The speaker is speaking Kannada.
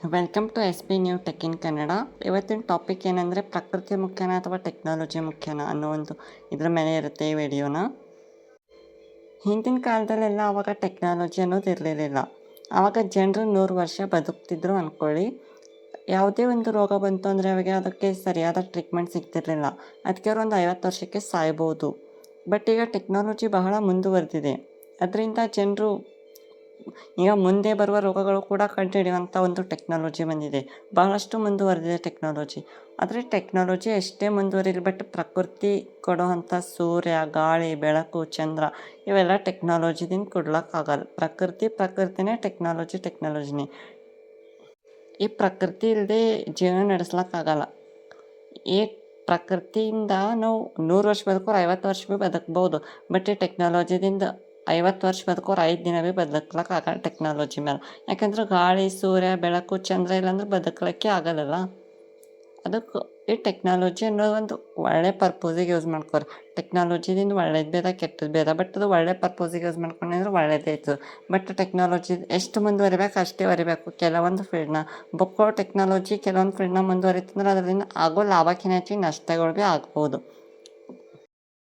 Welcome to S P new tech in Kannada. ಇವತ್ತಿನ ಟಾಪಿಕ್ ಏನಂದರೆ ಪ್ರಕೃತಿ ಮುಖ್ಯನಾ ಅಥವಾ ಟೆಕ್ನಾಲಜಿ ಮುಖ್ಯನಾ ಅನ್ನೋ ಒಂದು ಇದರ ಮೇಲೆ ಇರುತ್ತೆ ಈ ವಿಡಿಯೋನ. ಹಿಂದಿನ ಕಾಲದಲ್ಲೆಲ್ಲ ಆವಾಗ ಟೆಕ್ನಾಲಜಿ ಅನ್ನೋದು ಇರಲಿಲ್ಲ. ಆವಾಗ ಜನರು 100 ವರ್ಷ ಬದುಕ್ತಿದ್ರು ಅಂದ್ಕೊಳ್ಳಿ. ಯಾವುದೇ ಒಂದು ರೋಗ ಬಂತು ಅಂದರೆ ಅವಾಗ ಅದಕ್ಕೆ ಸರಿಯಾದ ಟ್ರೀಟ್ಮೆಂಟ್ ಸಿಗ್ತಿರಲಿಲ್ಲ. ಅದಕ್ಕೆ ಅವರು ಒಂದು 50 ವರ್ಷಕ್ಕೆ ಸಾಯ್ಬೋದು. ಬಟ್ ಈಗ ಟೆಕ್ನಾಲಜಿ ಬಹಳ ಮುಂದುವರೆದಿದೆ. ಅದರಿಂದ ಜನರು ಈಗ ಮುಂದೆ ಬರುವ ರೋಗಗಳು ಕೂಡ ಕಂಡುಹಿಡಿಯುವಂಥ ಒಂದು ಟೆಕ್ನಾಲಜಿ ಬಂದಿದೆ. ಬಹಳಷ್ಟು ಮುಂದುವರೆದಿದೆ ಟೆಕ್ನಾಲಜಿ. ಆದರೆ ಟೆಕ್ನಾಲಜಿ ಎಷ್ಟೇ ಮುಂದುವರಿಲಿ, ಬಟ್ ಪ್ರಕೃತಿ ಕೊಡುವಂಥ ಸೂರ್ಯ, ಗಾಳಿ, ಬೆಳಕು, ಚಂದ್ರ ಇವೆಲ್ಲ ಟೆಕ್ನಾಲಜಿದಿಂದ ಕೊಡ್ಲಿಕ್ಕಾಗಲ್ಲ. ಪ್ರಕೃತಿನೇ, ಟೆಕ್ನಾಲಜಿನೇ. ಈ ಪ್ರಕೃತಿ ಇಲ್ಲದೆ ಜೀವನ ನಡೆಸ್ಲಿಕ್ಕಾಗಲ್ಲ. ಈ ಪ್ರಕೃತಿಯಿಂದ ನಾವು 100 ವರ್ಷ ಬದುಕೋರು 50 ವರ್ಷ ಭೀ ಬದುಕ್ಬೋದು. ಬಟ್ ಈ ಟೆಕ್ನಾಲಜಿದಿಂದ 50 ವರ್ಷ ಬದುಕೋರು 5 ದಿನ ಭೀ ಬದುಕ್ಲಿಕ್ಕಾಗಲ್ಲ ಟೆಕ್ನಾಲಜಿ ಮೇಲೆ. ಯಾಕಂದ್ರೆ ಗಾಳಿ, ಸೂರ್ಯ, ಬೆಳಕು, ಚಂದ್ರ ಇಲ್ಲಾಂದ್ರೆ ಬದುಕಲಿಕ್ಕೆ ಆಗಲ್ಲಲ್ಲ. ಅದಕ್ಕೆ ಈ ಟೆಕ್ನಾಲಜಿ ಅನ್ನೋದು ಒಂದು ಒಳ್ಳೆ ಪರ್ಪೋಸಿಗೆ ಯೂಸ್ ಮಾಡ್ಕೋರಿ. ಟೆಕ್ನಾಲಜಿದಿಂದ ಒಳ್ಳೇದು ಬೇದ, ಕೆಟ್ಟದ್ದು ಬೇದ. ಬಟ್ ಅದು ಒಳ್ಳೆ ಪರ್ಪೋಸಿಗೆ ಯೂಸ್ ಮಾಡ್ಕೊಂಡ್ರೆ ಒಳ್ಳೇದೇ ಇತ್ತು. ಬಟ್ ಟೆಕ್ನಾಲಜಿ ಎಷ್ಟು ಮುಂದುವರಿಬೇಕು ಅಷ್ಟೇ ವರಿಬೇಕು. ಕೆಲವೊಂದು ಫೀಲ್ಡ್ನ ಬುಕ್ಕೋ ಟೆಕ್ನಾಲಜಿ ಕೆಲವೊಂದು ಫೀಲ್ಡ್ನ ಮುಂದುವರಿತಂದ್ರೆ ಅದರಿಂದ ಆಗೋ ಲಾಭಕ್ಕಿಂತ ಹೆಚ್ಚಿಗೆ ನಷ್ಟಗಳು ಭೀ ಆಗ್ಬೋದು.